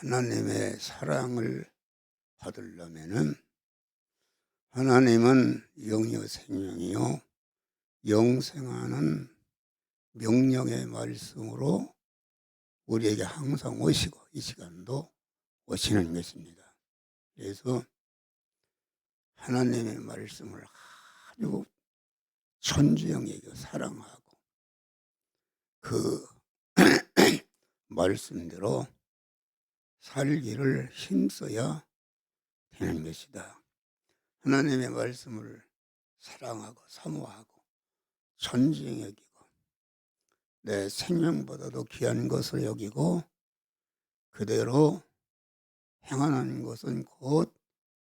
하나님의 사랑을 받으려면은 하나님은 영이요 생명이요 영생하는 명령의 말씀으로 우리에게 항상 오시고 이 시간도 오시는 것입니다. 그래서 하나님의 말씀을 아주 존중하게 사랑하고 그 말씀대로 살기를 힘써야 되는 것이다. 하나님의 말씀을 사랑하고 사모하고 존중히 여기고 내 생명보다도 귀한 것을 여기고 그대로 행하는 것은 곧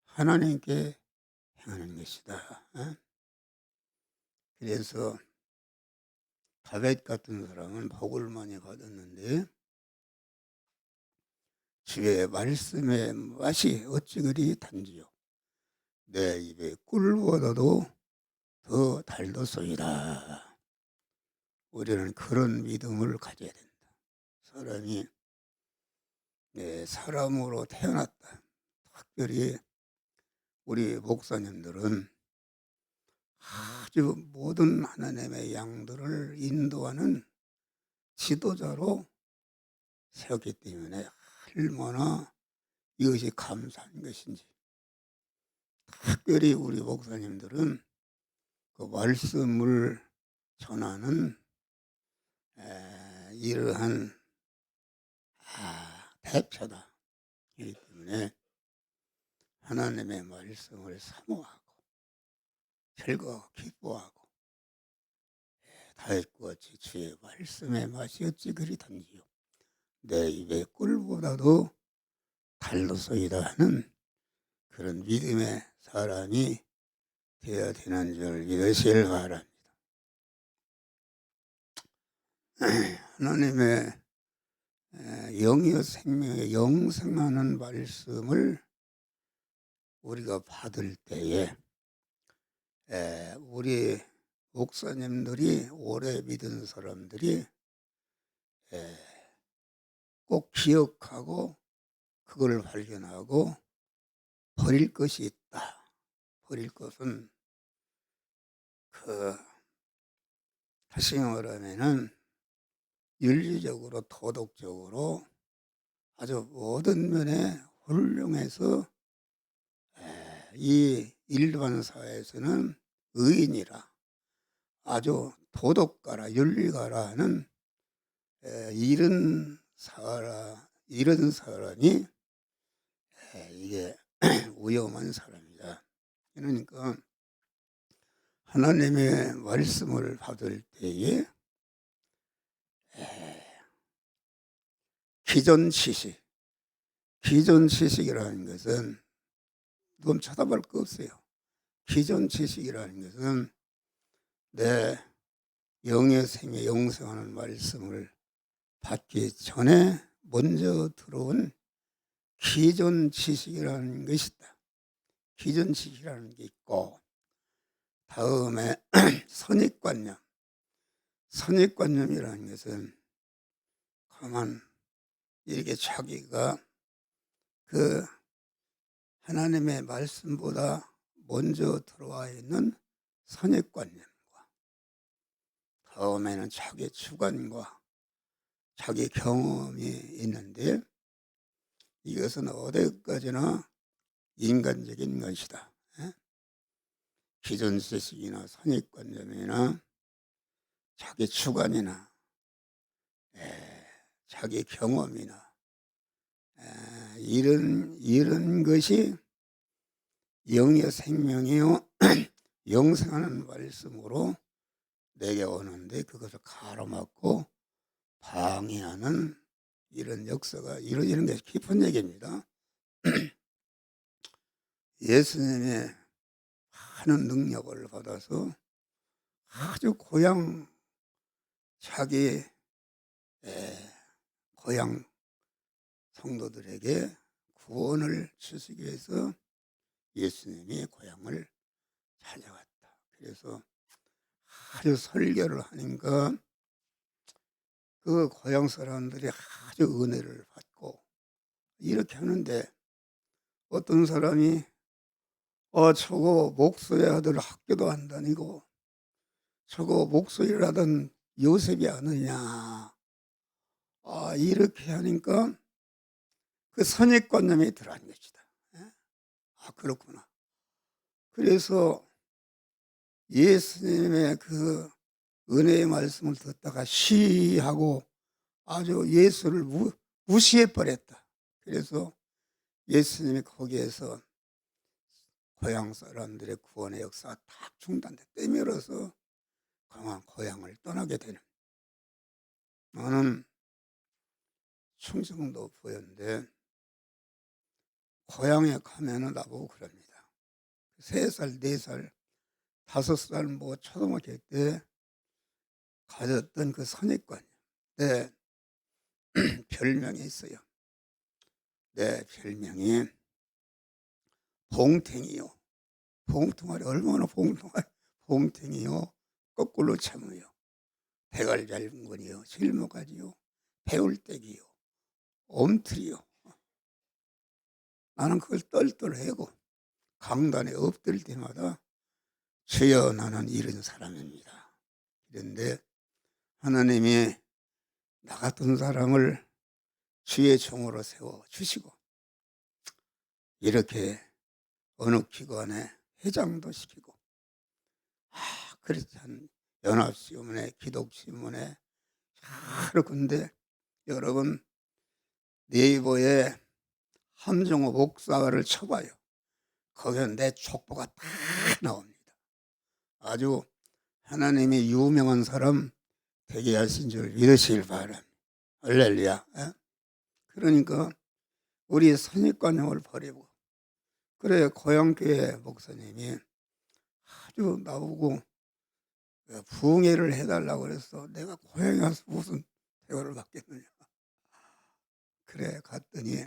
하나님께 행하는 것이다. 그래서 다윗 같은 사람은 복을 많이 받았는데 주의 말씀의 맛이 어찌 그리 단지요 내 입에 꿀보다도 더 달도소이다. 우리는 그런 믿음을 가져야 된다. 사람이 사람으로 태어났다. 특별히 우리 목사님들은 아주 모든 하나님의 양들을 인도하는 지도자로 세웠기 때문에 얼마나 이것이 감사한 것인지. 특별히 우리 목사님들은 그 말씀을 전하는 이러한 대표다. 그렇기 때문에 하나님의 말씀을 사모하고 즐거워 기뻐하고 다윗과 같이 주의 말씀의 맛이 어찌 그리 단지요 내 입의 꿀보다도 달도소이다 하는 그런 믿음의 사람이 되어야 되는 줄 믿으시길 바랍니다. 하나님의 영이요 생명의 영생하는 말씀을 우리가 받을 때에 우리 목사님들이 오래 믿은 사람들이 꼭 기억하고 그걸 발견하고 버릴 것이 있다. 버릴 것은 다시 말하면은 윤리적으로 도덕적으로 아주 모든 면에 훌륭해서 이 일반 사회에서는 의인이라 아주 도덕가라 윤리가라 하는 이런 사람이 이게 위험한 사람이다. 그러니까 하나님의 말씀을 받을 때에 기존 지식이라는 것은 너무 쳐다볼 거 없어요. 기존 지식이라는 것은 내 영의 생에 영생하는 말씀을 받기 전에 먼저 들어온 기존 지식이라는 것이다. 기존 지식이라는 게 있고 다음에 선입관념이라는 것은 가만 이렇게 자기가 그 하나님의 말씀보다 먼저 들어와 있는 선입관념과 다음에는 자기 주관과 자기 경험이 있는데 이것은 어디까지나 인간적인 것이다. 기존 지식이나 선입관념이나 자기 주관이나 자기 경험이나 이런 것이 영의 생명이요 영생하는 말씀으로 내게 오는데 그것을 가로막고 방해하는 이런 역사가 이루어지는 게 깊은 얘기입니다. 예수님의 많은 능력을 받아서 아주 자기 고향 성도들에게 구원을 주시기 위해서 예수님이 고향을 찾아갔다. 그래서 아주 설교를 하니까 그 고향 사람들이 아주 은혜를 받고 이렇게 하는데 어떤 사람이 저거 목소리 아들 학교도 안 다니고 저거 목소리를 하던 요셉이 아느냐. 이렇게 하니까 그 선입관념이 들어간 것이다. 예? 그렇구나. 그래서 예수님의 그 은혜의 말씀을 듣다가 시하고 아주 예수를 무시해 버렸다. 그래서 예수님이 거기에서 고향 사람들의 구원의 역사가 딱 중단돼 떼밀어서 그만 고향을 떠나게 되는. 나는 충청도 부여인데 고향에 가면은 나보고 그럽니다. 3살, 4살, 5살 뭐 초등학교 때 가졌던 그 선입관이요. 내 별명이 있어요. 내 별명이 봉탱이요. 봉통아리 얼마나 봉탱이요. 거꾸로 참어요. 배갈 얇은 거니요. 실모가지요. 배울대기요. 옴틀이요. 나는 그걸 똘똘해고 강단에 엎드릴 때마다 주여 나는 이런 사람입니다. 그런데 하나님이 나 같은 사람을 주의 종으로 세워주시고 이렇게 어느 기관에 회장도 시키고 그렇지 연합신문에 기독신문에 여러 군데 여러분 네이버에 함정호 목사를 쳐봐요. 거기에 내 족보가 다 나옵니다. 아주 하나님이 유명한 사람 되게 하신 줄 믿으시길 바랍니다. 할렐루야. 그러니까 우리 선입관념을 버리고 그래 고향교회 목사님이 아주 나보고 부흥회를 해달라고 그래서 내가 고향에 가서 무슨 대우를 받겠느냐. 그래 갔더니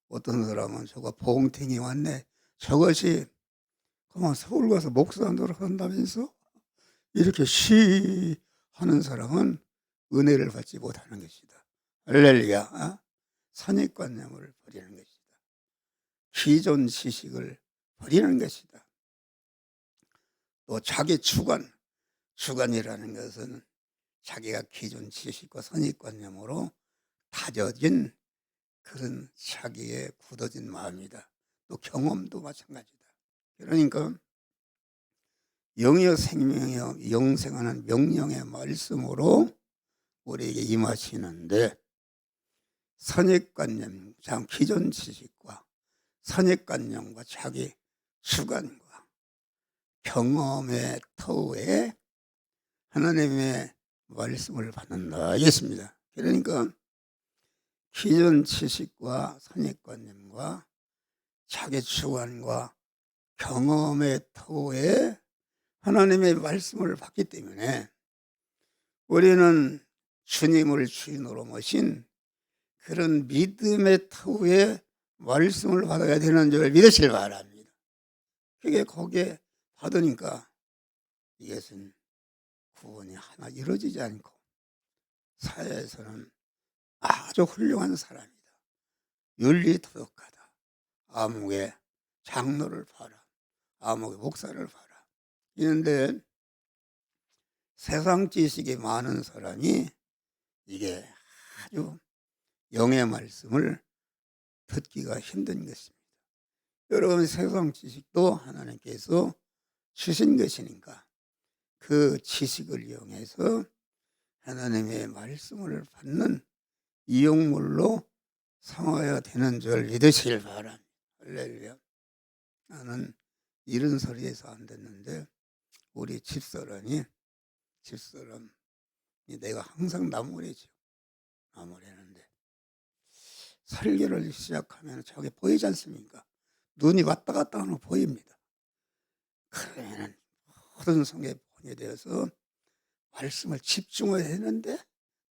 어떤 사람은 저거 봉탱이 왔네. 저것이 그만 서울 가서 목사 노릇한다면서 이렇게 하는 사람은 은혜를 받지 못하는 것이다. 할렐루야. 선입관념을 버리는 것이다. 기존 지식을 버리는 것이다. 또 자기 주관이라는 것은 자기가 기존 지식과 선입관념으로 다져진 그런 자기의 굳어진 마음이다. 또 경험도 마찬가지다. 그러니까 영이여 생명이여 영생하는 명령의 말씀으로 우리에게 임하시는데 선입관념, 기존 지식과 선입관념과 자기 주관과 경험의 터에 하나님의 말씀을 받는다 하겠습니다. 그러니까 기존 지식과 선입관념과 자기 주관과 경험의 터에 하나님의 말씀을 받기 때문에 우리는 주님을 주인으로 모신 그런 믿음의 터에 말씀을 받아야 되는 줄 믿으시길 바랍니다. 그게 거기에 받으니까 이것은 구원이 하나 이루어지지 않고 사회에서는 아주 훌륭한 사람이다. 윤리도덕하다. 아무개 장로를 봐라. 아무개 목사를 봐라. 이런데 세상 지식이 많은 사람이 이게 아주 영의 말씀을 듣기가 힘든 것입니다. 여러분 세상 지식도 하나님께서 주신 것이니까 그 지식을 이용해서 하나님의 말씀을 받는 이용물로 삼아야 되는 줄 믿으시길 바랍니다. 할렐루야. 나는 이런 소리에서 안 됐는데 우리 집사람이 내가 항상 나무래죠. 나무래는데 설교를 시작하면 저게 보이지 않습니까? 눈이 왔다 갔다 하는 거 보입니다. 그러면 모든 성에 본이 되어서 말씀을 집중을 했는데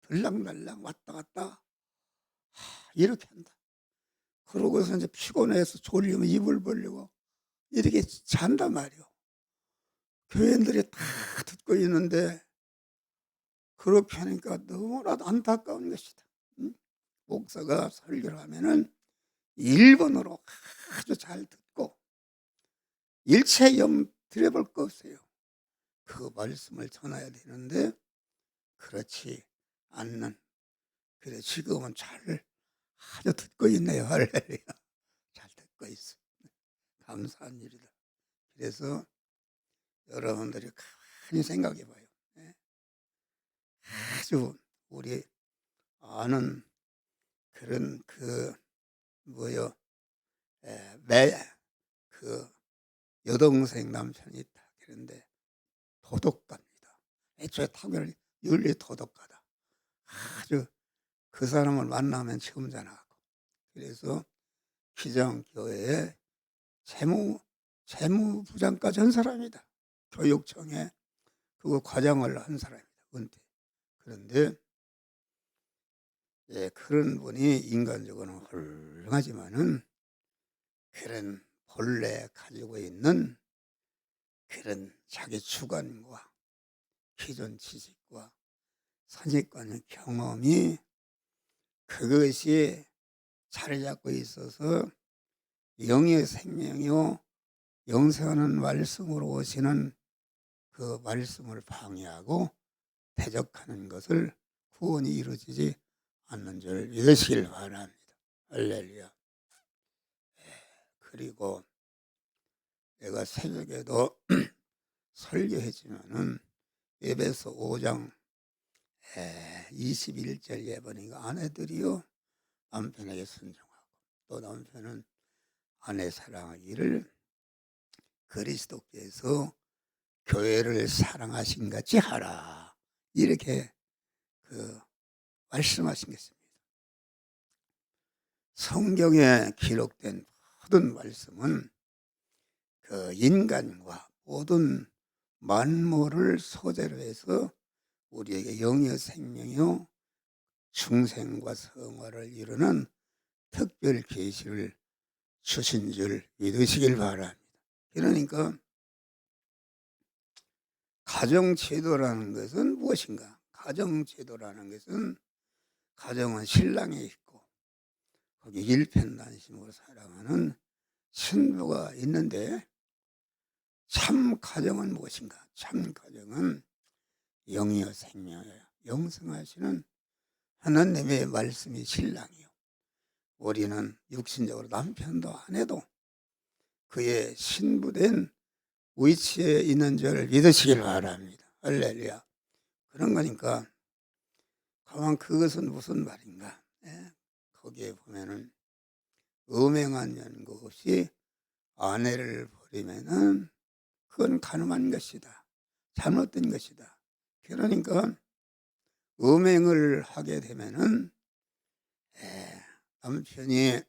들락날락 왔다 갔다 이렇게 한다. 그러고서 이제 피곤해서 졸리면 입을 벌리고 이렇게 잔단 말이요. 교인들이 다 듣고 있는데 그렇게 하니까 너무나도 안타까운 것이다. 목사가 설교를 하면은 일본어로 아주 잘 듣고 일체 염 들여볼 거 없어요. 그 말씀을 전해야 되는데 그렇지 않는, 그래 지금은 잘 아주 듣고 있네요. 할렐루야. 잘 듣고 있어. 감사한 일이다. 그래서 여러분들이 가만히 생각해 봐요. 예. 아주 우리 아는 그런 뭐요, 그 여동생 남편이 있다. 그런데 도덕가입니다. 애초에 타결 윤리 도덕가다. 아주 그 사람을 만나면 점잖하고, 그래서 기장교회에 재무부장까지 한 사람이다. 교육청에 그 과장을 한 사람이다. 은퇴. 그런데 그런 분이 인간적으로는 훌륭하지만은 그런 본래 가지고 있는 그런 자기 주관과 기존 지식과 선입관의 경험이 그것이 자리 잡고 있어서 영의 생명이요 영생하는 말씀으로 오시는 그 말씀을 방해하고 대적하는 것을 구원이 이루어지지 않는 줄 믿으시길 바랍니다. 할렐루야. 그리고 내가 새벽에도 설교했지만은 에베소 5장 21절 예언이가 아내들이요 남편에게 순종하고 또 남편은 아내 사랑하기를 그리스도께서 교회를 사랑하신 같이 하라, 이렇게 말씀하신 것입니다. 성경에 기록된 모든 말씀은 그 인간과 모든 만물을 소재로 해서 우리에게 영의 생명이요 중생과 성화를 이루는 특별 계시를 주신 줄 믿으시길 바랍니다. 그러니까 가정제도라는 것은 무엇인가? 가정제도라는 것은 가정은 신랑이 있고 거기 일편단심으로 살아가는 신부가 있는데 참 가정은 무엇인가? 참 가정은 영이요 생명이요 영성하시는 하나님의 말씀이 신랑이요. 우리는 육신적으로 남편도 아내도 그의 신부된 위치에 있는 줄 믿으시길 바랍니다. 할렐루야. 그런 거니까 가만 그것은 무슨 말인가? 거기에 보면은 음행한 연고 없이 아내를 버리면은 그건 간음한 것이다. 잘못된 것이다. 그러니까 음행을 하게 되면은 남편이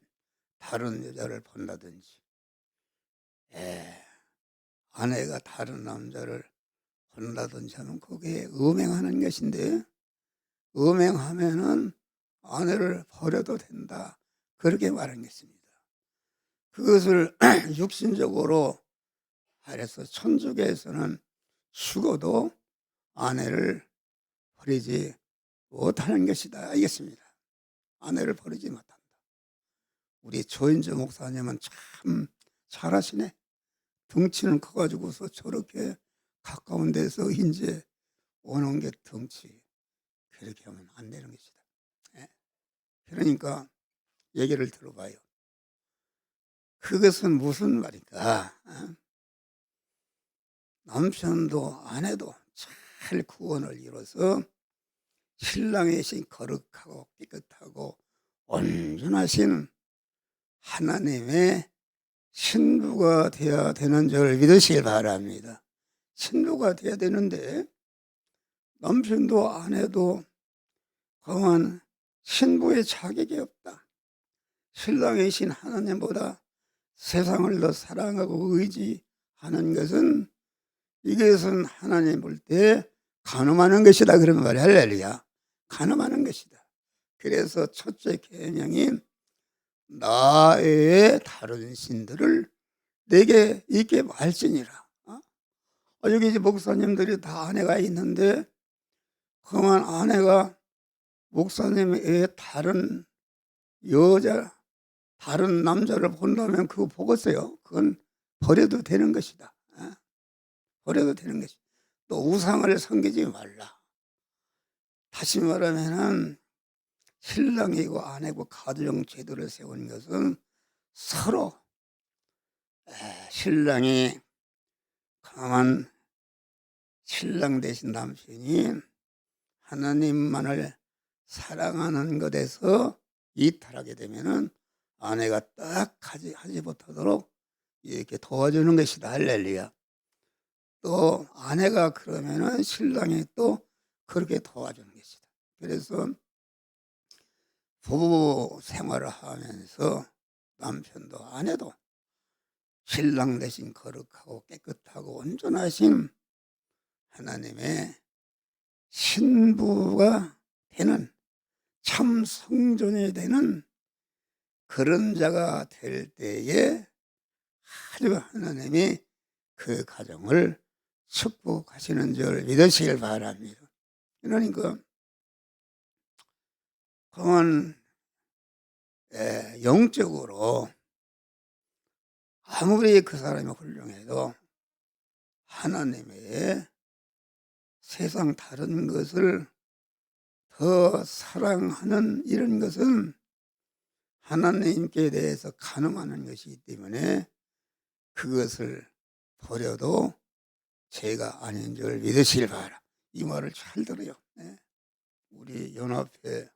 다른 여자를 본다든지 아내가 다른 남자를 본다든지 하면 그게 음행하는 것인데, 음행하면은 아내를 버려도 된다, 그렇게 말한 것입니다. 그것을 육신적으로 하여서 천주교에서는 죽어도 아내를 버리지 못하는 것이다, 알겠습니다. 아내를 버리지 못한다. 우리 조인주 목사님은 참 잘하시네. 덩치는 커가지고서 저렇게 가까운 데서 이제 오는 게 덩치. 그렇게 하면 안 되는 것이다. 그러니까 얘기를 들어봐요. 그것은 무슨 말인가? 남편도 아내도 잘 구원을 이뤄서 신랑의 신 거룩하고 깨끗하고 온전하신 하나님의 신부가 되어야 되는 줄 믿으시길 바랍니다. 신부가 되어야 되는데 남편도 아내도 그만 신부의 자격이 없다. 신랑의 신 하나님보다 세상을 더 사랑하고 의지하는 것은 이것은 하나님 볼 때 간음하는 것이다, 그런 말이야. 할렐루야. 간음하는 것이다. 그래서 첫째 계명이 나 외에 다른 신들을 내게 있게 말지니라. 여기 이제 목사님들이 다 아내가 있는데 그만 아내가 목사님 외에 다른 여자 다른 남자를 본다면 그거 보겠어요. 그건 버려도 되는 것이다. 버려도 되는 것이다. 또 우상을 섬기지 말라. 다시 말하면은 신랑이고 아내고 가정 제도를 세운 것은 서로 신랑이 강한 신랑 대신 남편이 하나님만을 사랑하는 것에서 이탈하게 되면은 아내가 딱 하지 못하도록 이렇게 도와주는 것이다. 할렐루야. 또 아내가 그러면은 신랑이 또 그렇게 도와주는 것이다. 그래서 부부 생활을 하면서 남편도 아내도 신랑 대신 거룩하고 깨끗하고 온전하신 하나님의 신부가 되는 참 성전이 되는 그런 자가 될 때에 아주 하나님이 그 가정을 축복하시는 줄 믿으시길 바랍니다. 그러니까 그건 영적으로 아무리 그 사람이 훌륭해도 하나님의 세상 다른 것을 더 사랑하는 이런 것은 하나님께 대해서 간음하는 것이기 때문에 그것을 버려도 죄가 아닌 줄 믿으시길 바라. 이 말을 잘 들어요. 우리 연합회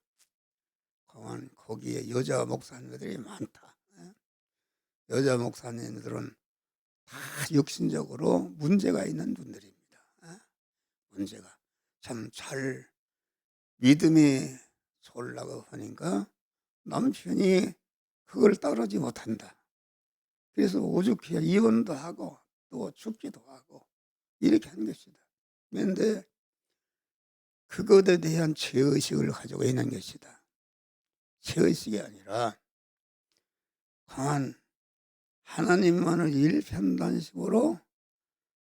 공안 거기에 여자 목사님들이 많다. 여자 목사님들은 다 육신적으로 문제가 있는 분들입니다. 문제가 참 잘 믿음이 좋으려고 하니까 남편이 그걸 따르지 못한다. 그래서 오죽해야 이혼도 하고 또 죽기도 하고 이렇게 한 것이다. 그런데 그것에 대한 죄의식을 가지고 있는 것이다. 죄의식이 아니라 강한 하나님만을 일편단심으로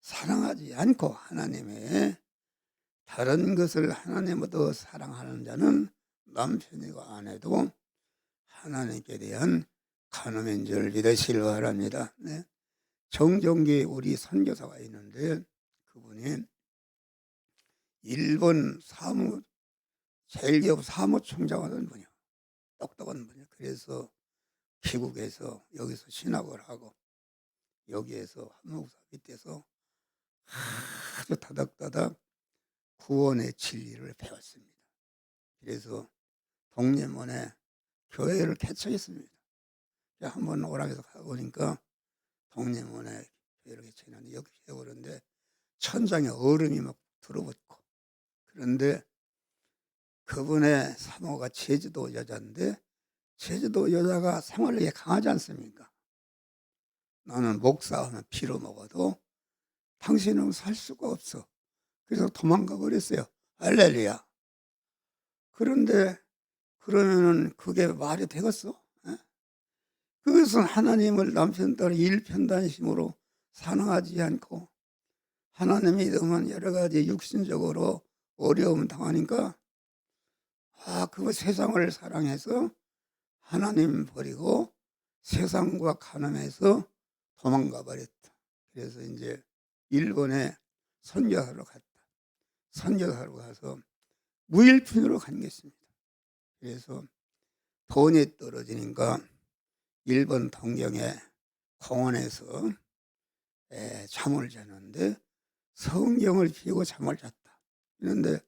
사랑하지 않고 하나님의 다른 것을 하나님보다 사랑하는 자는 남편이고 아내도 하나님께 대한 간음인 줄 믿으시길 바랍니다. 정종기 우리 선교사가 있는데 그분이 일본 제일기업 사무총장하던 분이요. 똑똑한 분이요. 그래서 미국에서 여기서 신학을 하고 여기에서 한목사 밑에서 아주 다닥다닥 구원의 진리를 배웠습니다. 그래서 동래문에 교회를 개척했습니다. 한번 오락에서 가보니까 동래문에 교회를 개척했는데 여기 세우는데 천장에 얼음이 막 들어붙고 그런데 그분의 사모가 제주도 여자인데 제주도 여자가 생활력이 강하지 않습니까? 나는 목사하면 피로 먹어도 당신은 살 수가 없어. 그래서 도망가 버렸어요. 할렐루야. 그런데 그러면은 그게 말이 되겠어? 그것은 하나님을 남편 딸 일편단심으로 사랑하지 않고 하나님의 이름은 여러 가지 육신적으로 어려움 당하니까 그 세상을 사랑해서 하나님 버리고 세상과 간음해서 도망가 버렸다. 그래서 이제 일본에 선교하러 갔다. 선교하러 가서 무일푼으로 간 것입니다. 그래서 돈이 떨어지니까 일본 동경의 공원에서 잠을 자는데 성경을 피고 잠을 잤다. 그런데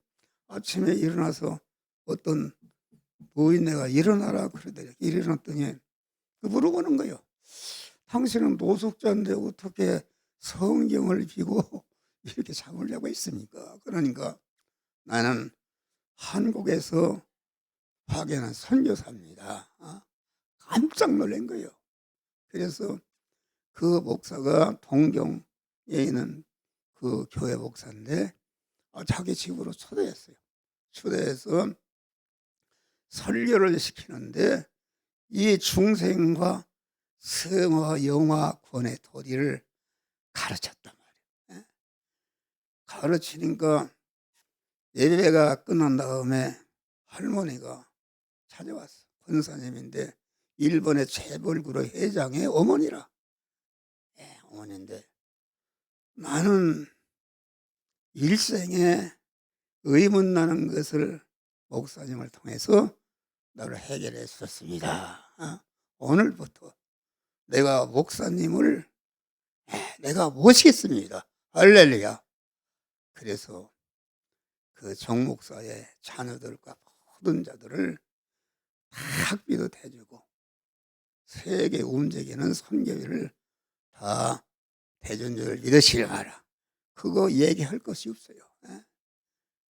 아침에 일어나서 어떤 노인네가 일어나라 그러더니 일어났더니 물어보는 거예요. 당신은 노숙자인데 어떻게 성경을 피고 이렇게 잠을 자고 있습니까? 그러니까 나는 한국에서 파견한 선교사입니다. 깜짝 놀란 거예요. 그래서 그 목사가 동경에 있는 그 교회 목사인데 자기 집으로 초대했어요. 초대해서 설교를 시키는데 이 중생과 성화 영화 권의 도리를 가르쳤단 말이에요. 가르치니까 예배가 끝난 다음에 할머니가 찾아왔어. 권사님인데 일본의 재벌그룹 회장의 어머니라. 예, 어머니인데 나는 일생에 의문나는 것을 목사님을 통해서 나를 해결했었습니다. 오늘부터 내가 목사님을 내가 모시겠습니다. 할렐루야. 그래서 그 정목사의 자녀들과 모든 자들을 다 학비도 대주고 세계 움직이는 선교회를 다 대준 줄 믿으시기 바라. 그거 얘기할 것이 없어요.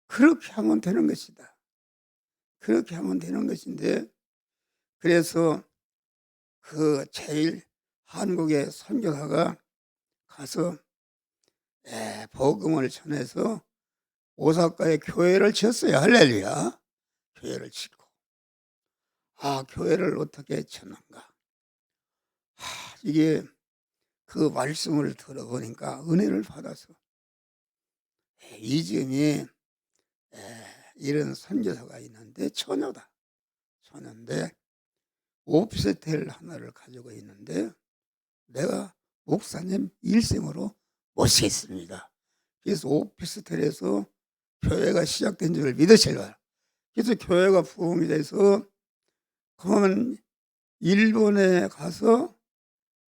그렇게 하면 되는 것이다. 그렇게 하면 되는 것인데, 그래서 그 제일 한국의 선교사가 가서 복음을 전해서 오사카에 교회를 지었어요. 할렐루야. 교회를 짓고, 교회를 어떻게 쳤는가. 이게 그 말씀을 들어보니까 은혜를 받아서 이즘이 이런 선교사가 있는데 처녀다. 처녀인데 오피스텔 하나를 가지고 있는데 내가 목사님 일생으로 모시겠습니다. 그래서 오피스텔에서 교회가 시작된 줄 믿으실까요? 그래서 교회가 부흥이 돼서 그러면 일본에 가서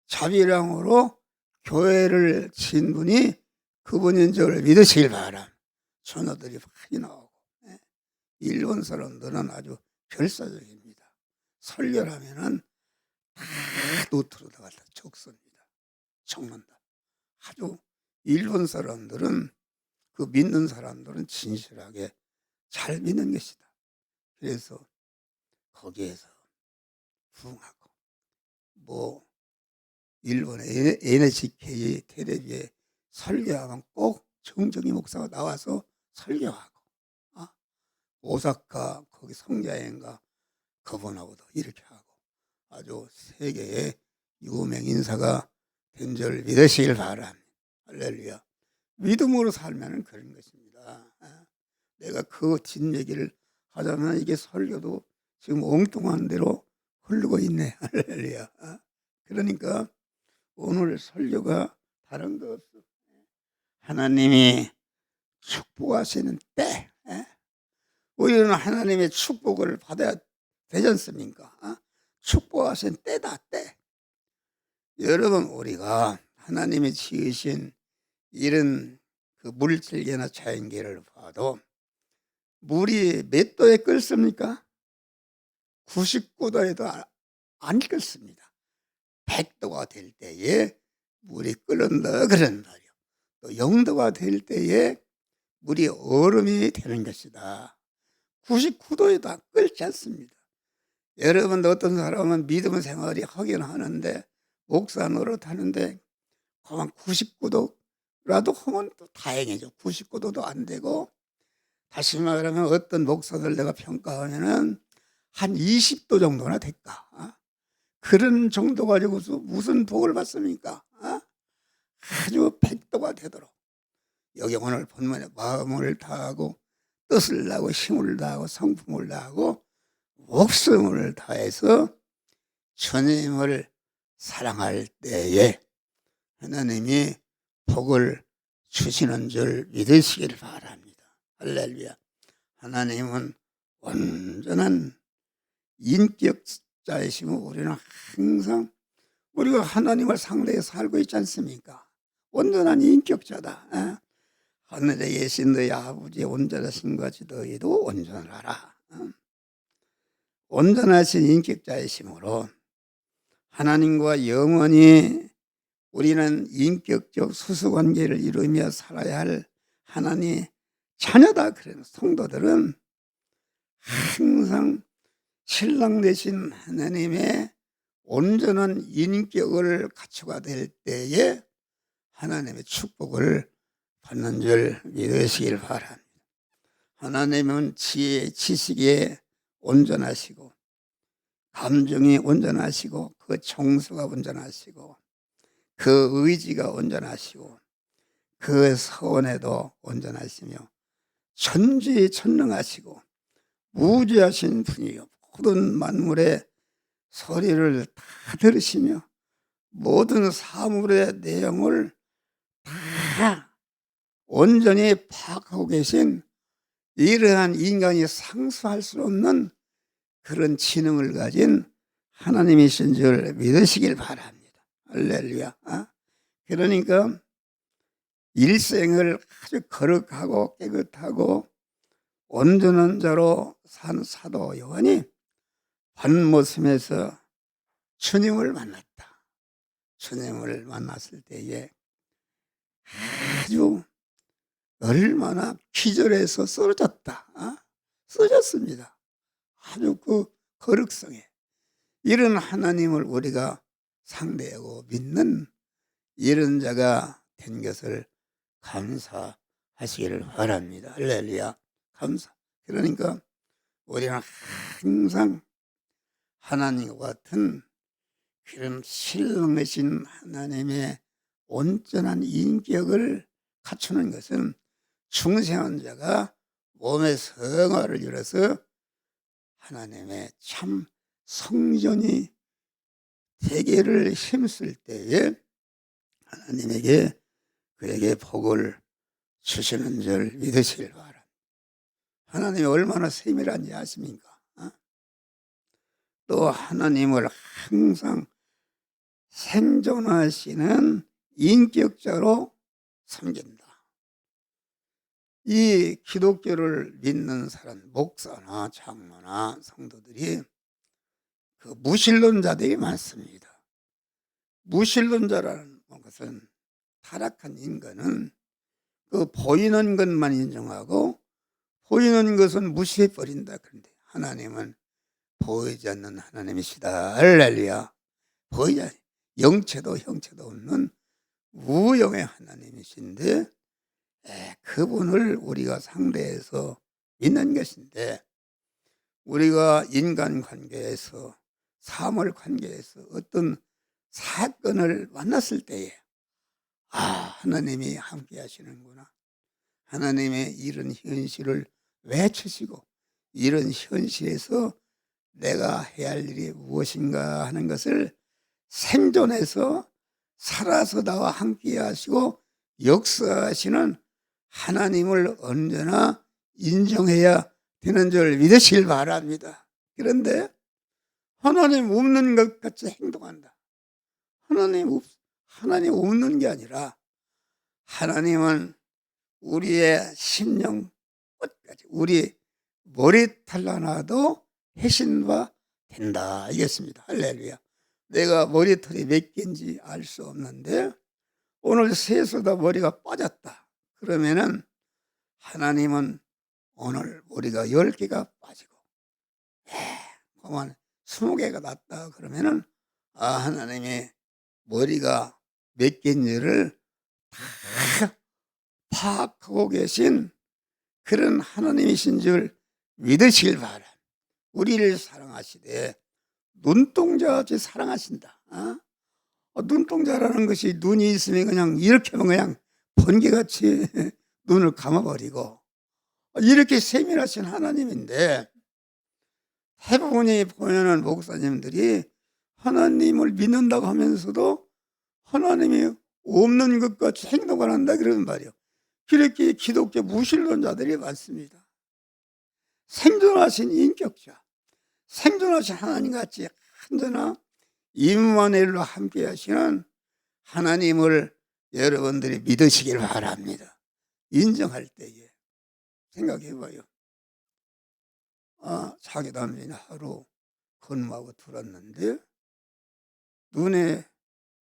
자비랑으로 교회를 진 분이 그분인 줄 믿으시길 바람. 전어들이 많이 나오고 일본 사람들은 아주 결사적입니다. 설교를 하면은 다 노트로다가 다 적습니다. 적는다. 아주 일본 사람들은 그 믿는 사람들은 진실하게 잘 믿는 것이다. 그래서 거기에서 부흥하고 일본의 NHK 텔레비에 설교하면 꼭 정정희 목사가 나와서 설교하고 오사카 거기 성자인가 그분하고도 이렇게 하고 아주 세계의 유명 인사가 된 줄 믿으시길 바랍니다. 할렐루야. 믿음으로 살면 그런 것입니다. 내가 그 뒷얘기를 하자면 이게 설교도 지금 엉뚱한 대로 흐르고 있네. 할렐루야. 그러니까 오늘 설교가 다른 거 없어. 하나님이 축복하시는 때, 우리는 하나님의 축복을 받아야 되지 않습니까? 축복하신 때다, 때. 여러분, 우리가 하나님이 지으신 이런 그 물질계나 자연계를 봐도 물이 몇 도에 끓습니까? 99도에도 안 끓습니다. 100도가 될 때에 물이 끓는다 그런 말이요. 또 0도가 될 때에 물이 얼음이 되는 것이다. 99도에도 끓지 않습니다. 여러분, 어떤 사람은 믿음 생활이 하긴 하는데 목사 노릇 하는데 그만 99도라도 하면 또 다행이죠. 99도도 안 되고, 다시 말하면 어떤 목사들 내가 평가하면은 한 20도 정도나 될까? 그런 정도 가지고서 무슨 복을 받습니까? 아주 100도가 되도록 여기 오늘 본문에 마음을 다하고 뜻을 다하고 힘을 다하고 성품을 다하고 목숨을 다해서 주님을 사랑할 때에 하나님이 복을 주시는 줄 믿으시길 바랍니다. 할렐루야. 하나님은 온전한 인격자이시고 우리는 항상 우리가 하나님을 상대해 살고 있지 않습니까? 온전한 인격자다. 하늘에 계신 너희 아버지의 온전하신 것이 너희도 온전하라. 온전하신 인격자이시므로 하나님과 영원히 우리는 인격적 수수관계를 이루며 살아야 할 하나님의 자녀다. 그런 성도들은 항상 신랑 되신 하나님의 온전한 인격을 갖추가 될 때에 하나님의 축복을 받는 줄 믿으시길 바랍니다. 하나님은 지혜, 지식에 온전하시고 감정이 온전하시고 그 정서가 온전하시고 그 의지가 온전하시고 그 서원에도 온전하시며 천지전능하시고 무죄하신 분이요 모든 만물의 소리를 다 들으시며 모든 사물의 내용을 다 온전히 파악하고 계신 이러한 인간이 상수할 수 없는 그런 지능을 가진 하나님이신 줄 믿으시길 바랍니다. 할렐루야. 그러니까 일생을 아주 거룩하고 깨끗하고 온전한 자로 산 사도 요한이 반모섬에서 주님을 만났다. 주님을 만났을 때에 아주 얼마나 기절해서 쓰러졌다. 쓰러졌습니다. 아주 그 거룩성에 이런 하나님을 우리가 상대하고 믿는 이런 자가 된 것을 감사하시기를 바랍니다. 할렐루야. 감사. 그러니까 우리는 항상 하나님과 같은 그런 신령하신 하나님의 온전한 인격을 갖추는 것은 중생한 자가 몸의 성화를 이뤄서 하나님의 참 성전이 되기를 힘쓸 때에 하나님에게 그에게 복을 주시는 줄 믿으시길 바랍니다. 하나님이 얼마나 세밀한지 아십니까? 또 하나님을 항상 생존하시는 인격자로 섬긴다. 이 기독교를 믿는 사람, 목사나 장로나 성도들이 그 무신론자들이 많습니다. 무신론자라는 것은 타락한 인간은 그 보이는 것만 인정하고 보이는 것은 무시해 버린다. 그런데 하나님은 보이지 않는 하나님이시다. 할렐루야. 보이지 않는 영체도 형체도 없는 무형의 하나님이신데 그분을 우리가 상대해서 믿는 것인데 우리가 인간관계에서 사물 관계에서 어떤 사건을 만났을 때에 하나님이 함께 하시는구나. 하나님의 이런 현실을 외치시고 이런 현실에서 내가 해야 할 일이 무엇인가 하는 것을 생존해서 살아서 나와 함께 하시고 역사하시는 하나님을 언제나 인정해야 되는 줄 믿으시길 바랍니다. 그런데 하나님 없는 것 같이 행동한다. 하나님 없는 게 아니라 하나님은 우리의 심령 끝까지 우리 머리털 하나도 해신 바 된다. 이겠습니다. 할렐루야. 내가 머리털이 몇 개인지 알 수 없는데 오늘 세수다 머리가 빠졌다. 그러면은 하나님은 오늘 머리가 10개가 빠지고 그만 20개가 났다. 그러면은 하나님의 머리가 몇 개인지를 다 파악하고 계신 그런 하나님이신 줄 믿으시길 바랍니다. 우리를 사랑하시되 눈동자같이 사랑하신다. 눈동자라는 것이 눈이 있으면 그냥 이렇게 하면 그냥 번개같이 눈을 감아버리고 이렇게 세밀하신 하나님인데 대부분이 보면은 목사님들이 하나님을 믿는다고 하면서도 하나님이 없는 것 같이 행동을 한다 그러는 말이에요. 그렇게 기독교 무신론자들이 많습니다. 생존하신 인격자, 생존하신 하나님같이 언제나 임마누엘로 함께 하시는 하나님을 여러분들이 믿으시길 바랍니다. 인정할 때에 생각해봐요. 자기 남편이 하루 근무하고 들었는데 눈에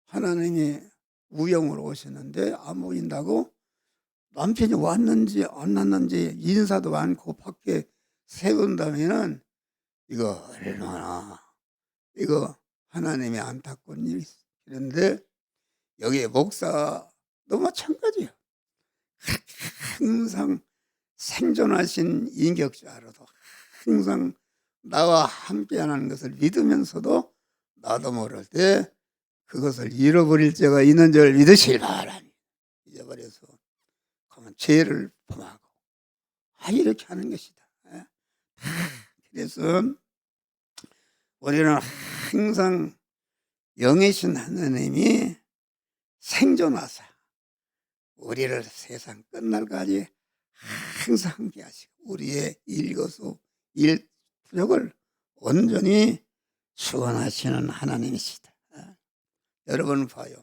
하나님이 우영으로 오셨는데 안 보인다고 남편이 왔는지 안 왔는지 인사도 않고 밖에 세운다면은 이거 얼마나 이거 하나님의 안타까운 일이 있어. 그런데 여기 목사도 마찬가지예요. 항상 생존하신 인격자로도 항상 나와 함께하는 것을 믿으면서도 나도 모를 때 그것을 잃어버릴 때가 있는 줄 믿으시길 바랍니다. 잊어버려서 그러면 죄를 범하고 이렇게 하는 것이다. 그래서 우리는 항상 영이신 하나님이 생존하사 우리를 세상 끝날까지 항상 함께 하시고 우리의 일거수 일부족을 온전히 주관하시는 하나님이시다. 여러분 봐요.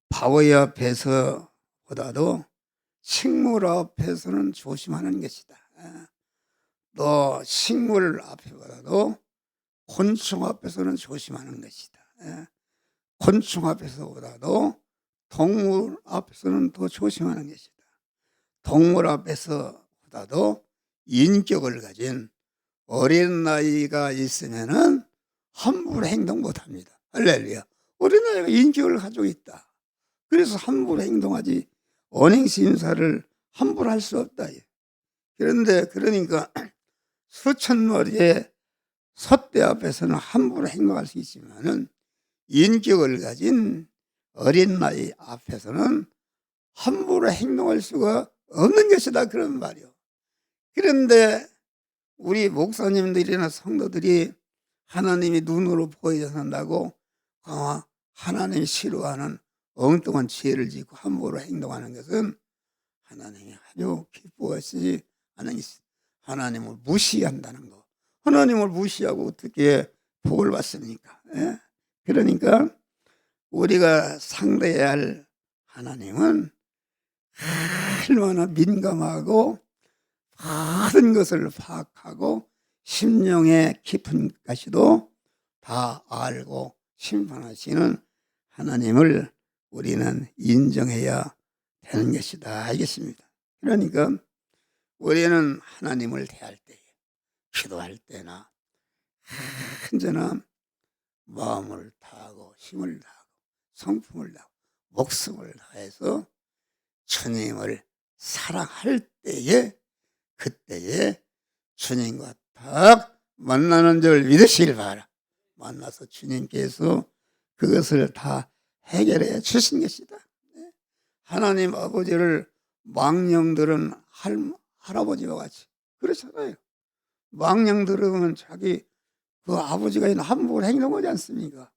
바위 앞에서보다도 식물 앞에서는 조심하는 것이다. 또 식물 앞에보다도 곤충 앞에서는 조심하는 것이다. 곤충 앞에서보다도 동물 앞에서는 더 조심하는 것이다. 동물 앞에서보다도 인격을 가진 어린 나이가 있으면은 함부로 행동 못합니다. 할렐루야. 어린 나이가 인격을 가지고 있다. 그래서 함부로 행동하지 언행심사를 함부로 할 수 없다. 그런데 그러니까 수천 마리의 솥대 앞에서는 함부로 행동할 수 있지만은 인격을 가진 어린 나이 앞에서는 함부로 행동할 수가 없는 것이다, 그런 말이요. 그런데 우리 목사님들이나 성도들이 하나님이 눈으로 보여져 산다고 하나님이 싫어하는 엉뚱한 죄를 짓고 함부로 행동하는 것은 하나님이 아주 기뻐하시지 않은 것입니다. 하나님을 무시한다는 거. 하나님을 무시하고 어떻게 복을 받습니까? 그러니까 우리가 상대해야 할 하나님은 얼마나 민감하고 모든 것을 파악하고 심령의 깊은 것이도 다 알고 심판하시는 하나님을 우리는 인정해야 되는 것이다, 알겠습니다. 그러니까 우리는 하나님을 대할 때에, 기도할 때나 언제나 마음을 다하고 힘을 다하고 성품을 다하고 목숨을 다해서 주님을 사랑할 때에, 그때에 주님과 딱 만나는 줄 믿으시길 바라. 만나서 주님께서 그것을 다 해결해 주신 것이다. 하나님 아버지를 망령들은 할아버지와 같이 그렇잖아요. 망령들은 자기 그 아버지가 있는 함부로 행동하지 않습니까?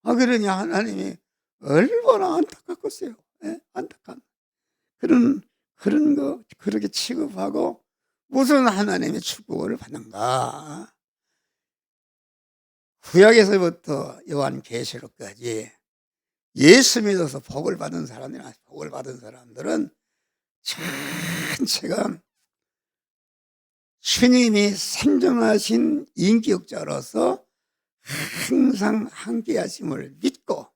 그러니 하나님이 얼마나 안타깝겠어요. 안타깝. 그런 거 그렇게 취급하고 무슨 하나님의 축복을 받는가? 구약에서부터 요한계시록까지 예수 믿어서 복을 받은 사람들은 전체가 주님이 생존하신 인격자로서 항상 함께 하심을 믿고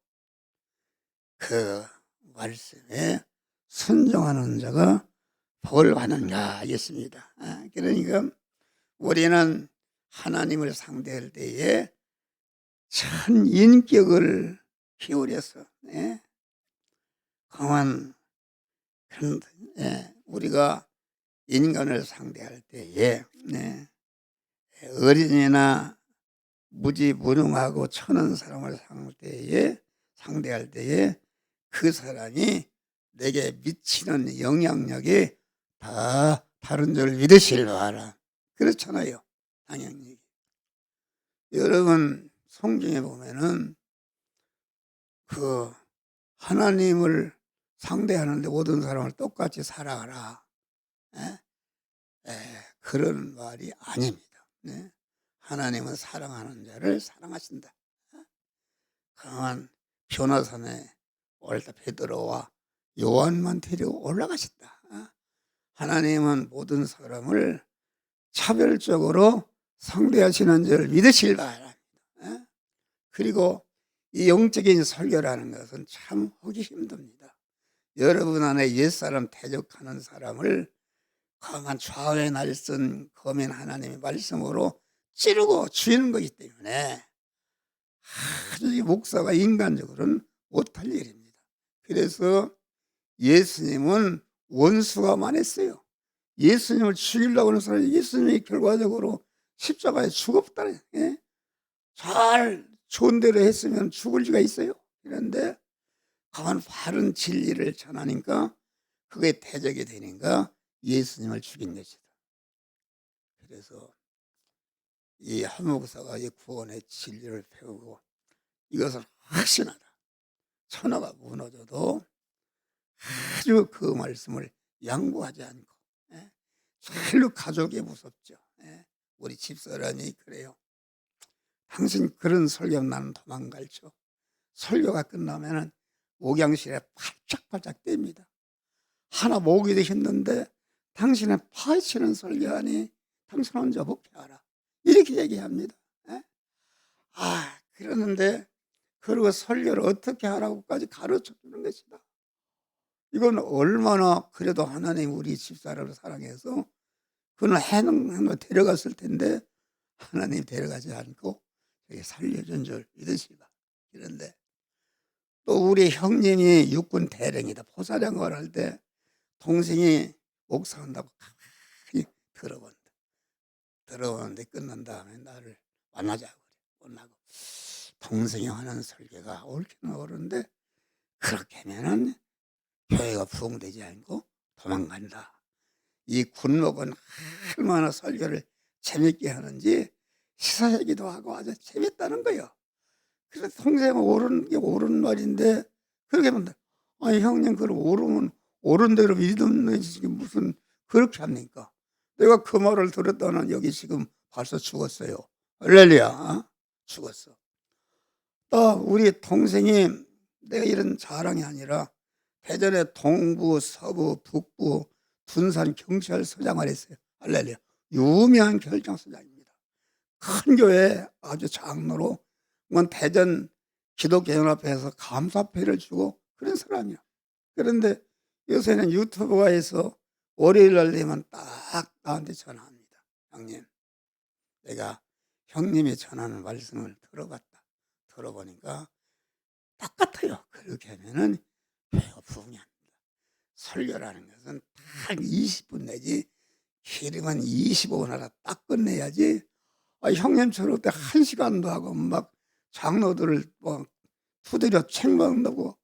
그 말씀에 순종하는 자가 복을 받는가 하겠습니다. 그러니까 우리는 하나님을 상대할 때에 전 인격을 기울여서 강한 그런 우리가 인간을 상대할 때에 어린이나 무지무능하고 천한 사람을 상대할 때에 그 사람이 내게 미치는 영향력이 다 다른 줄 믿으실 바라. 그렇잖아요, 당연히. 여러분 성경에 보면은 그 하나님을 상대하는데 모든 사람을 똑같이 사랑하라, 그런 말이 아닙니다. 하나님은 사랑하는 자를 사랑하신다. 강한 변화산에 올다 베드로와 요한만 데리고 올라가셨다. 하나님은 모든 사람을 차별적으로 상대하시는 줄 믿으실 바랍니다. 그리고 이 영적인 설교라는 것은 참 하기 힘듭니다. 여러분 안에 옛사람 대적하는 사람을 강한 좌우의 날선 검인 하나님의 말씀으로 찌르고 죽이는 것이기 때문에 아주 이 목사가 인간적으로는 못할 일입니다. 그래서 예수님은 원수가 많았어요. 예수님을 죽이려고 하는 사람이 예수님이 결과적으로 십자가에 죽었다는, 잘 좋은 대로 했으면 죽을 리가 있어요. 그런데 강한 바른 진리를 전하니까 그게 대적이 되니까 예수님을 죽인 것이다. 그래서 이 한 목사가 이 구원의 진리를 배우고 이것은 확신하다. 천하가 무너져도 아주 그 말씀을 양보하지 않고, 예? 절로 가족이 무섭죠. 예? 우리 집사람이 그래요. 당신 그런 설교하면 나는 도망갈죠. 설교가 끝나면은 목양실에 팔짝팔짝 뗍니다. 하나 모으기도 힘든데 당신은 파헤치는 설교하니 당신 혼자 목회하라. 이렇게 얘기합니다. 예? 그러는데 그리고 설교를 어떻게 하라고까지 가르쳐 주는 것이다. 이건 얼마나 그래도 하나님 우리 집사람을 사랑해서 그는 해는 거 데려갔을 텐데 하나님 데려가지 않고 살려준 줄 믿으시라. 그런데 또 우리 형님이 육군 대령이다. 포사장관 할 때 동생이 목사한다고 가만히 들어보는데 끝난 다음에 나를 만나자고 그래. 만나고 동생이 하는 설교가 옳기는 옳은데 그렇게 하면은 교회가 부흥되지 않고 도망간다. 이 군목은 얼마나 설교를 재밌게 하는지 시사하기도 하고 아주 재밌다는 거예요. 그래서 동생은 옳은 게 옳은 말인데 그렇게 하면 아니 형님 그럼 옳으면 옳은 대로 믿는 지금 무슨 그렇게 합니까? 내가 그 말을 들었다는 여기 지금 벌써 죽었어요. 할렐루야. 죽었어. 또 우리 동생이 내가 이런 자랑이 아니라 대전에 동부, 서부, 북부, 둔산 경찰서장을 했어요. 할렐루야. 유명한 경찰서장입니다. 큰 교회 아주 장로로 대전 기독교연합회에서 감사패를 주고 그런 사람이야. 그런데 요새는 유튜브에서 월요일 날 되면 딱 나한테 전화합니다. 형님, 내가 형님이 전하는 말씀을 들어봤다. 들어보니까 똑같아요. 그렇게 하면은 교회가 부흥이 안 된다. 설교라는 것은 딱 20분 내지 길으면 25분 하나 딱 끝내야지. 형님처럼 때 1시간도 하고 막 장로들을 뭐 두드려 책망한다고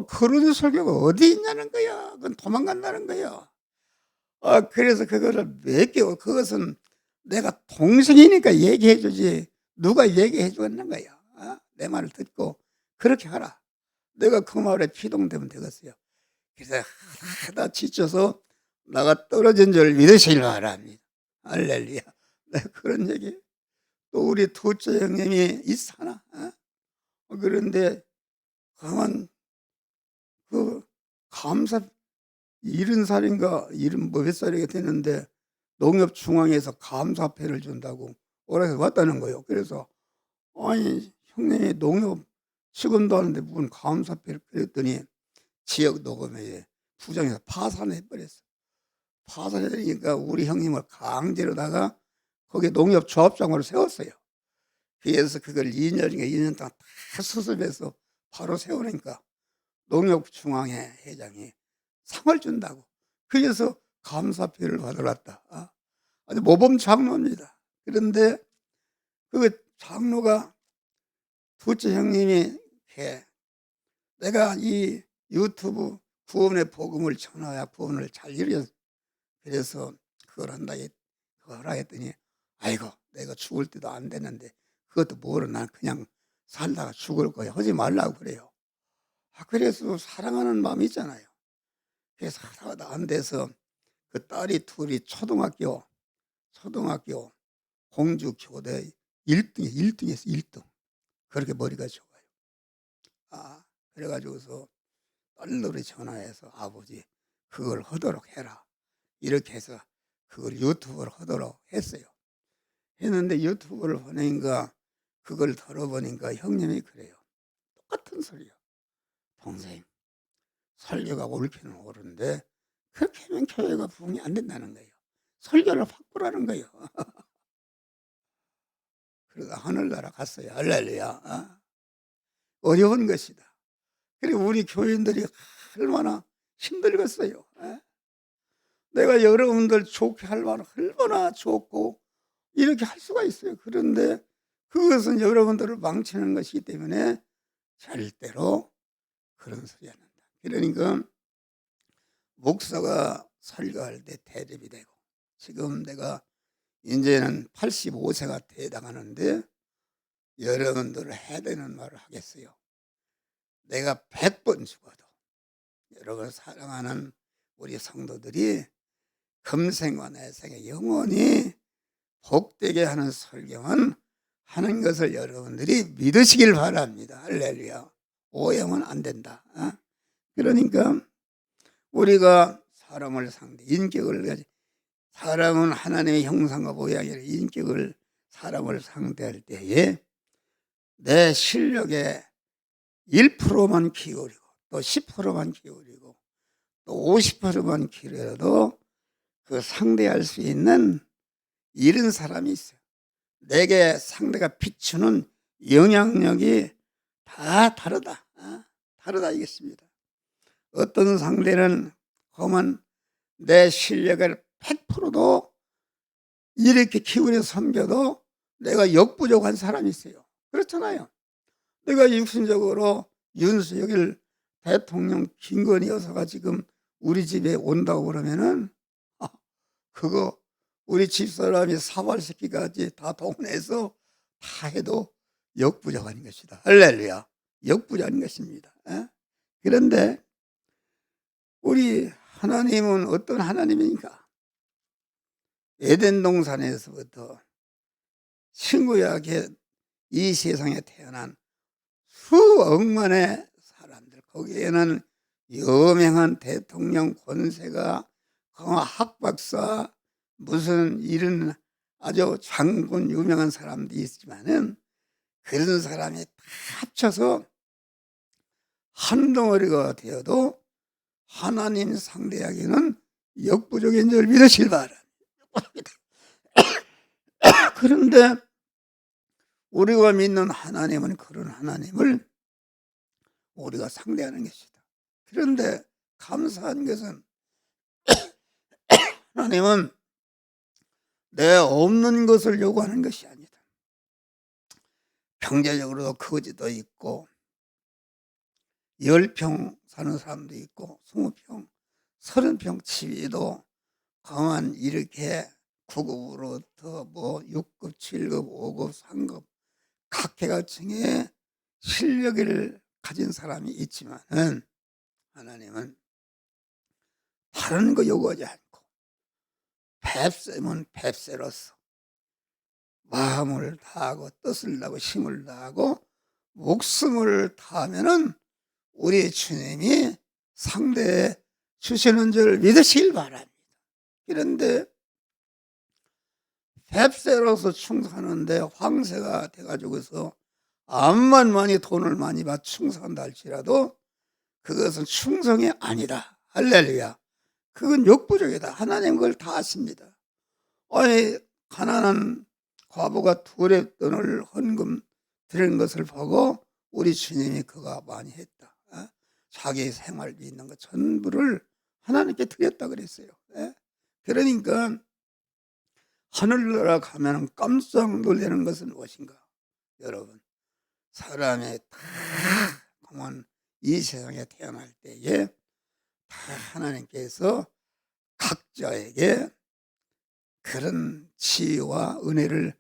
그런 설교가 어디 있냐는 거야. 그건 도망간다는 거야. 그래서 그거를 몇 개, 그것은 내가 동생이니까 얘기해 주지 누가 얘기해 주겠는 거야. 내 말을 듣고 그렇게 하라. 내가 그 말에 피동되면 되겠어요. 그래서 하다 지쳐서 나가 떨어진 줄 믿으시길 바랍니다. 할렐루야. 그런 얘기. 또 우리 둘째 형님이 있잖아. 그런데 가만 그 감사 70살인가 몇 살이가 됐는데 농협중앙에서 감사패를 준다고 오라서 왔다는 거예요. 그래서 아니 형님이 농협 지금도 하는데 무슨 감사패를 그랬더니 지역 녹음회에 부정해서 파산해버렸어. 파산해버리니까 우리 형님을 강제로다가 거기 농협 조합장으로 세웠어요. 그래서 그걸 2년 동안 다 수습해서 바로 세우니까 농협중앙회 회장이 상을 준다고. 그래서 감사패를 받으렀다. 아주 모범 장로입니다. 그런데 그 장로가 둘째 형님이 해. 내가 이 유튜브 구원의 복음을 전하야 구원을 잘 이루어. 그래서 그걸 한다. 그걸 하라 했더니 아이고 내가 죽을 때도 안 되는데 그것도 모르 난 그냥 살다가 죽을 거야. 하지 말라고 그래요. 그래서 사랑하는 마음이 있잖아요. 그래서 하다가 안 돼서 그 딸이 둘이 초등학교 공주 교대 1등에서 1등. 그렇게 머리가 좋아요. 그래가지고서 딸들이 전화해서 아버지 그걸 하도록 해라. 이렇게 해서 그걸 유튜브를 하도록 했어요. 했는데 유튜브를 보니까 그걸 들어보니까 형님이 그래요. 똑같은 소리요. 동생 설교가 옳기는 옳은데 그렇게 하면 교회가 부흥이 안 된다는 거예요. 설교를 바꾸라는 거예요. 그러다 하늘나라 갔어요. 할렐루야. 어려운 것이다. 그리고 우리 교인들이 얼마나 힘들겠어요. 내가 여러분들 좋게 할 만한 얼마나 좋고 이렇게 할 수가 있어요. 그런데 그것은 여러분들을 망치는 것이기 때문에 절대로 그런 소리 안 한다. 그러니까 목사가 설교할 때 대접이 되고 지금 내가 이제는 85세가 돼가는데 여러분들 해야 되는 말을 하겠어요. 내가 100번 죽어도 여러분 사랑하는 우리 성도들이 금생과 내생에 영원히 복되게 하는 설경은 하는 것을 여러분들이 믿으시길 바랍니다. 할렐루야. 오해하면 안 된다. 그러니까 우리가 사람을 인격을 가지, 사람은 하나님의 형상과 모양이라 인격을 사람을 상대할 때에 내 실력의 1%만 기울이고 또 10%만 기울이고 또 50%만 기울여도 그 상대할 수 있는 이런 사람이 있어요. 내게 상대가 비추는 영향력이 다 다르다. 다르다 이겠습니다. 어떤 상대는 그만 내 실력을 100%도 이렇게 기울여 섬겨도 내가 역부족한 사람이 있어요. 그렇잖아요. 내가 육신적으로 윤석열 대통령 김건희 여사가 지금 우리 집에 온다고 그러면은 그거 우리 집사람이 사발시키까지 다 동원해서 다 해도 역부족한 것이다. 할렐루야. 역부족한 것입니다. 그런데 우리 하나님은 어떤 하나님입니까? 에덴 동산에서부터 친구야 이 세상에 태어난 수억만의 사람들, 거기에는 유명한 대통령, 권세가, 학박사, 무슨 이런 아주 장군 유명한 사람들이 있지만은 그런 사람이 다 합쳐서 한 덩어리가 되어도 하나님 상대하기는 역부족인 줄 믿으실 바랍니다. 그런데 우리가 믿는 하나님은 그런 하나님을 우리가 상대하는 것이다. 그런데 감사한 것은 하나님은 내 없는 것을 요구하는 것이 아니다. 경제적으로도 거지도 있고 10평 사는 사람도 있고 20평, 30평 집에도 강한 이렇게 9급으로부터 뭐 6급, 7급, 5급, 3급 각계각층의 실력을 가진 사람이 있지만은 하나님은 다른 거 요구하지 않고 뱁새면 뱁새로서 마음을 다하고 뜻을 다하고 힘을 다하고 목숨을 다하면은 우리 주님이 상대해 주시는 줄 믿으시길 바랍니다. 그런데 뱁새로서 충성하는데 황새가 돼가지고서 암만 많이 돈을 많이 받아 충성한다 할지라도 그것은 충성이 아니다. 할렐루야. 그건 역부족이다. 하나님 그걸 다 아십니다. 아니 가난한 과부가 둘의 돈을 헌금 드리는 것을 보고 우리 주님이 그가 많이 했다. 자기 생활비 있는 것 전부를 하나님께 드렸다 그랬어요. 그러니까 하늘나라 가면 깜짝 놀라는 것은 무엇인가? 여러분, 사람이 다 그만 이 세상에 태어날 때에 다 하나님께서 각자에게 그런 지혜와 은혜를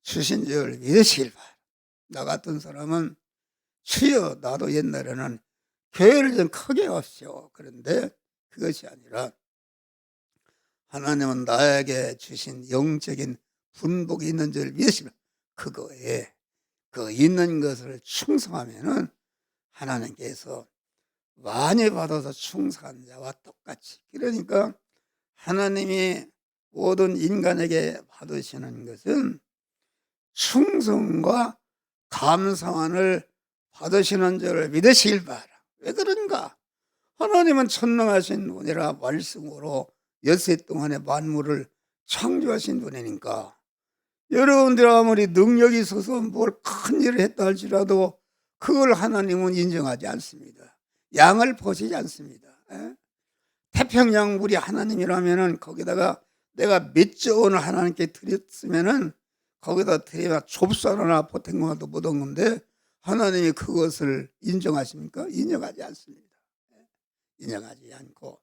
주신 줄 믿으시길 바랍니다. 나 같은 사람은 주여 나도 옛날에는 교회를 좀 크게 왔죠. 그런데 그것이 아니라 하나님은 나에게 주신 영적인 분복이 있는 줄 믿으시면 그거에 그 있는 것을 충성하면은 하나님께서 많이 받아서 충성한 자와 똑같이, 그러니까 하나님이 모든 인간에게 받으시는 것은 충성과 감사함을 받으시는 줄 믿으시길 바라. 왜 그런가? 하나님은 천능하신 분이라 말씀으로 엿새 동안의 만물을 창조하신 분이니까 여러분들 아무리 능력이 있어서 뭘 큰 일을 했다 할지라도 그걸 하나님은 인정하지 않습니다. 양을 보시지 않습니다. 태평양 물이 하나님이라면은 거기다가 내가 몇 조 원을 하나님께 드렸으면은 거기다 드려야 좁쌀 하나 보탠 것도 못한 건데 하나님이 그것을 인정하십니까? 인정하지 않습니다. 인정하지 않고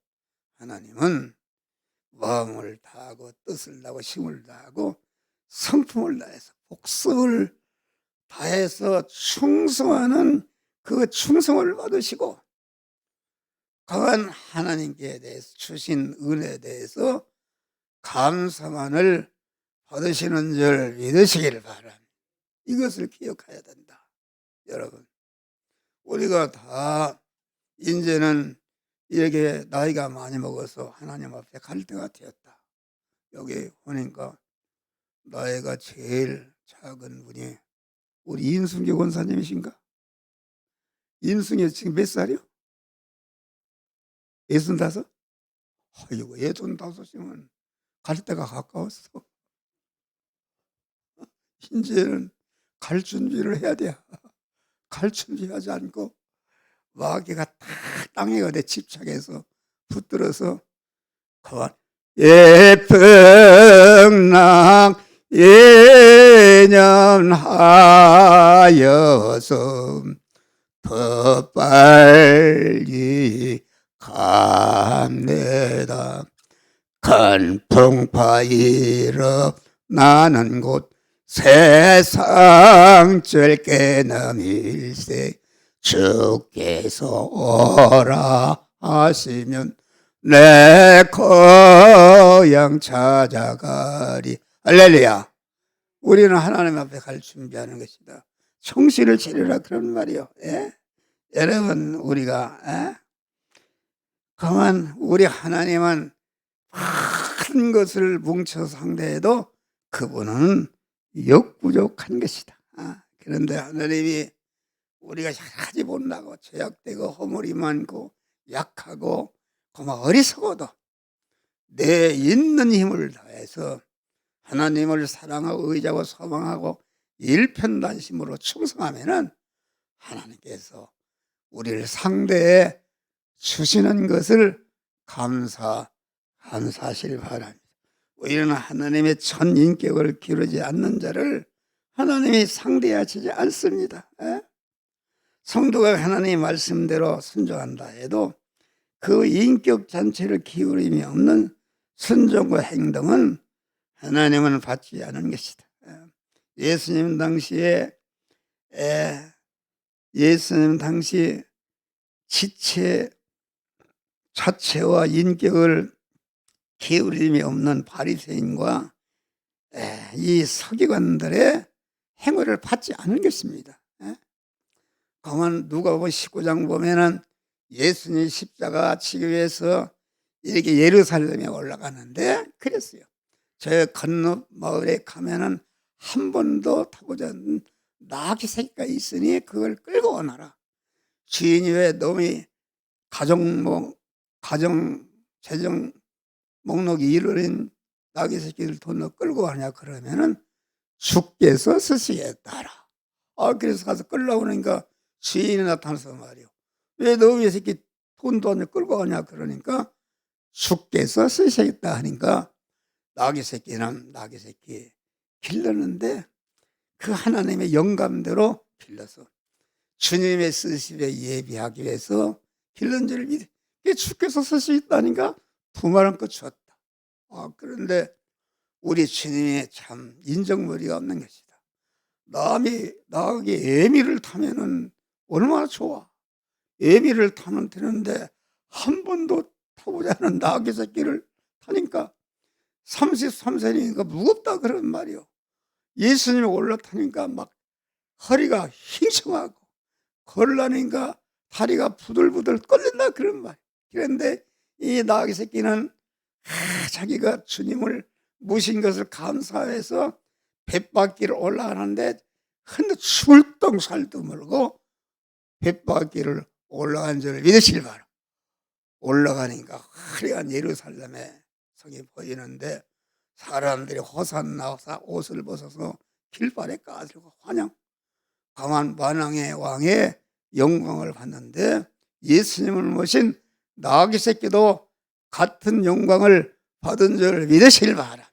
하나님은 마음을 다하고 뜻을 다하고 힘을 다하고 성품을 다해서 복습을 다해서 충성하는 그 충성을 받으시고 강한 하나님께 대해서 주신 은혜에 대해서 감사만을 받으시는 줄 믿으시기를 바랍니다. 이것을 기억해야 된다. 여러분, 우리가 다 이제는 이렇게 나이가 많이 먹어서 하나님 앞에 갈 때가 되었다. 여기 보니까 나이가 제일 작은 분이 우리 인승교 권사님이신가? 인승이 지금 몇 살이요? 65? 아이고, 65이면 갈 때가 가까웠어. 이제는 갈 준비를 해야 돼. 갈 준비하지 않고 마귀가 다 땅에 어디 집착해서 붙들어서 그만 예풍락 예년하여서 더 빨리 갑니다. 큰 풍파 일어나는 곳 세상 절개는 일세 주께서 오라 하시면 내 고향 찾아가리. 할렐루야. 우리는 하나님 앞에 갈 준비하는 것이다. 성실을 지르라 그런 말이요. 예? 여러분, 우리가 그만 우리 하나님은 큰 것을 뭉쳐 상대해도 그분은 역부족한 것이다. 그런데 하나님이 우리가 여러 가지 못나고 죄악되고 허물이 많고 약하고 그만 어리석어도 내 있는 힘을 다해서 하나님을 사랑하고 의지하고 소망하고 일편단심으로 충성하면은 하나님께서 우리를 상대해 주시는 것을 감사하시길 바랍니다. 우리는 하나님의 전 인격을 기르지 않는 자를 하나님이 상대하시지 않습니다. 성도가 하나님의 말씀대로 순종한다 해도 그 인격 전체를 기울임이 없는 순종과 행동은 하나님은 받지 않은 것이다. 예수님 당시 지체 자체와 인격을 기울임이 없는 바리새인과 이 서기관들의 행위를 받지 않은 것입니다. 가만 누가복음 19장 보면은 예수님 십자가 지기 위해서 이렇게 예루살렘에 올라가는데 그랬어요. 저 건너 마을에 가면은 한 번도 타고자 않는 나귀 새끼가 있으니 그걸 끌고 오너라. 주인이 왜 놈이 재정 목록이 이르는 나귀 새끼를 돈으로 끌고 가냐 그러면은 주께서 쓰시겠다라. 그래서 가서 끌려오니까 주인이 나타나서 말이요. 왜 놈이 새끼 돈도 안 끌고 가냐 그러니까 주께서 쓰시겠다 하니까 나귀 새끼는 나귀 새끼 길렀는데 그 하나님의 영감대로 길러서 주님의 쓰심에 예비하기 위해서 길른 줄 믿어. 주께서 쓸 수 있다니까 두말한껏 줬다. 그런데 우리 주님이 참 인정머리가 없는 것이다. 남이 나에게 애미를 타면은 얼마나 좋아. 애미를 타면 되는데 한 번도 타보지 않은 나귀 새끼를 타니까 33세니까 무겁다 그런 말이요. 예수님이 올라타니까 막 허리가 힝청하고 걸으려니까 다리가 부들부들 끌린다 그런 말. 그런데 이 나귀 새끼는 자기가 주님을 모신 것을 감사해서 뱃바퀴를 올라가는데 근데 출동살도 모르고 뱃바퀴를 올라간 줄 믿으시길 바라. 올라가니까 화려한 예루살렘의 성이 보이는데 사람들이 호산나 옷을 벗어서 길바에 까들고 환영. 가만 만왕의 왕의 영광을 받는데 예수님을 모신 나귀 새끼도 같은 영광을 받은 줄 믿으시길 바라.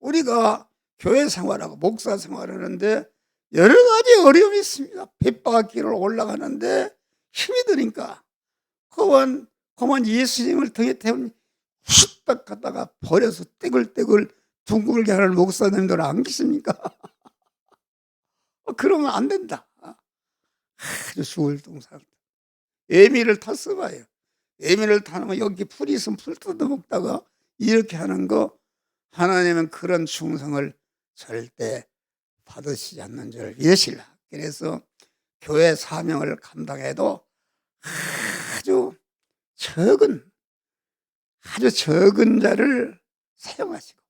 우리가 교회 생활하고 목사 생활하는데 여러 가지 어려움이 있습니다. 뱃바퀴를 올라가는데 힘이 드니까 그만 예수님을 등에 태운 후딱 갔다가 버려서 떼굴떼굴 둥글게 하는 목사님들 안 계십니까? 그러면 안 된다. 아주 수월동산. 애미를 탔어 봐요. 애미를 타면 여기 풀이 있으면 풀 뜯어먹다가 이렇게 하는 거, 하나님은 그런 충성을 절대 받으시지 않는 줄 믿으시라. 그래서 교회 사명을 감당해도 아주 적은 자를 사용하시고,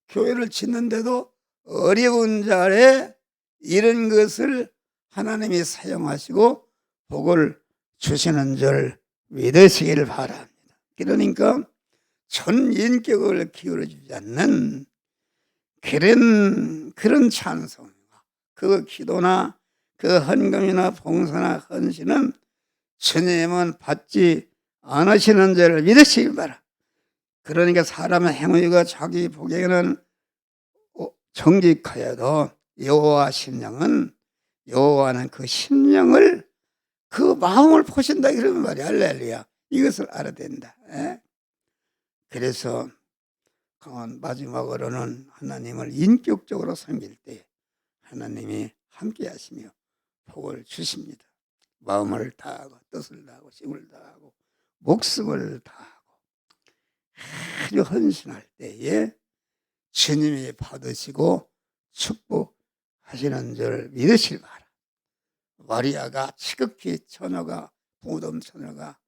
교회를 짓는데도 어려운 자의 이런 것을 하나님이 사용하시고 복을 주시는 줄 믿으시길 바랍니다. 그러니까 전 인격을 기울여주지 않는 그런 찬송과 그 기도나 그 헌금이나 봉사나 헌신은 주님은 받지 않으시는 줄 믿으시길 바라. 그러니까 사람의 행위가 자기 보기에는 정직하여도 여호와 심령은, 여호와는 그 심령을, 그 마음을 보신다 이러는 말이야. 할렐루야. 이것을 알아야 된다. 그래서 마지막으로는 하나님을 인격적으로 섬길 때 하나님이 함께 하시며 복을 주십니다. 마음을 다하고 뜻을 다하고 힘을 다하고 목숨을 다하고 아주 헌신할 때에 주님이 받으시고 축복하시는 줄 믿으실 바라. 마리아가 지극히 처녀가, 무덤 처녀가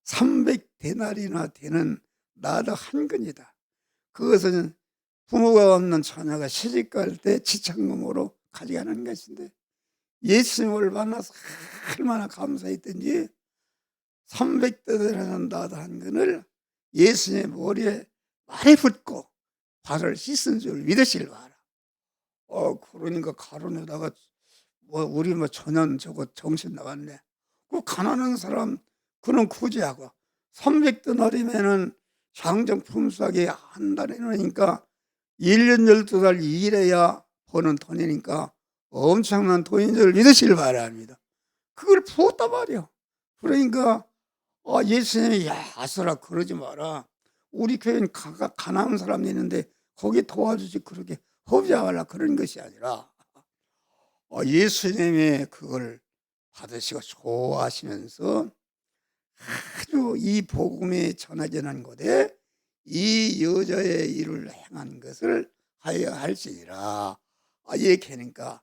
300데나리나 되는 나도 한 근이다. 그것은 부모가 없는 처녀가 시집갈 때 지참금으로 가져가는 것인데, 예수님을 만나서 얼마나 감사했던지 300데나리나 나도 한 근을 예수님의 머리에 많이 붓고 발을 씻은 줄 믿으실 바라. 그러니까 가론에다가 우리 전현 저거 정신 나갔네. 그 가난한 사람 그는 구제하고 300데나리면은 장정 품삯이 한 달에 그러니까 1년 12달 일해야 버는 돈이니까 엄청난 돈인 줄 믿으시길 바랍니다. 그걸 부었단 말이야. 그러니까 예수님이 아서라 그러지 마라. 우리 교회는 가난한 사람이 있는데 거기 도와주지 그렇게 허비하라 그런 것이 아니라 예수님이 그걸 받으시고 좋아하시면서 아주 이 복음이 전해지는 곳에 이 여자의 일을 행한 것을 하여 할지니라. 이렇게 하니까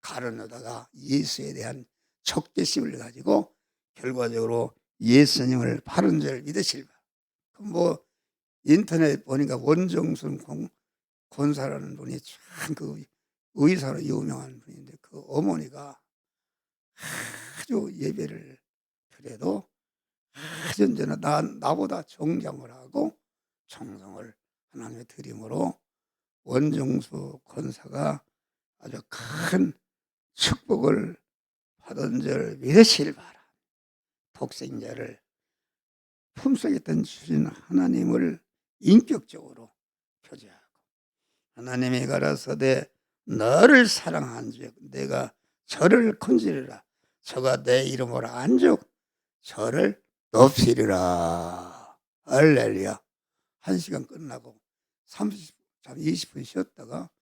가론유다가 예수에 대한 적대심을 가지고 결과적으로 예수님을 바른 줄 믿으실 바. 인터넷 보니까 원정순 권사라는 분이 참 그 의사로 유명한 분인데, 그 어머니가 아주 예배를 드려도 아주 나보다 정장을 하고 청성을 하나님의 드림으로 원정수 권사가 아주 큰 축복을 받은 줄 믿으실 바라. 독생자를 품속에 던지신 하나님을 인격적으로 교제하고, 하나님이 가라사대 너를 사랑한즉 내가 저를 건지리라. 저가 내 이름으로 안즉 저를 높이리라. 할렐루야. 1시간 끝나고 20분 쉬었다가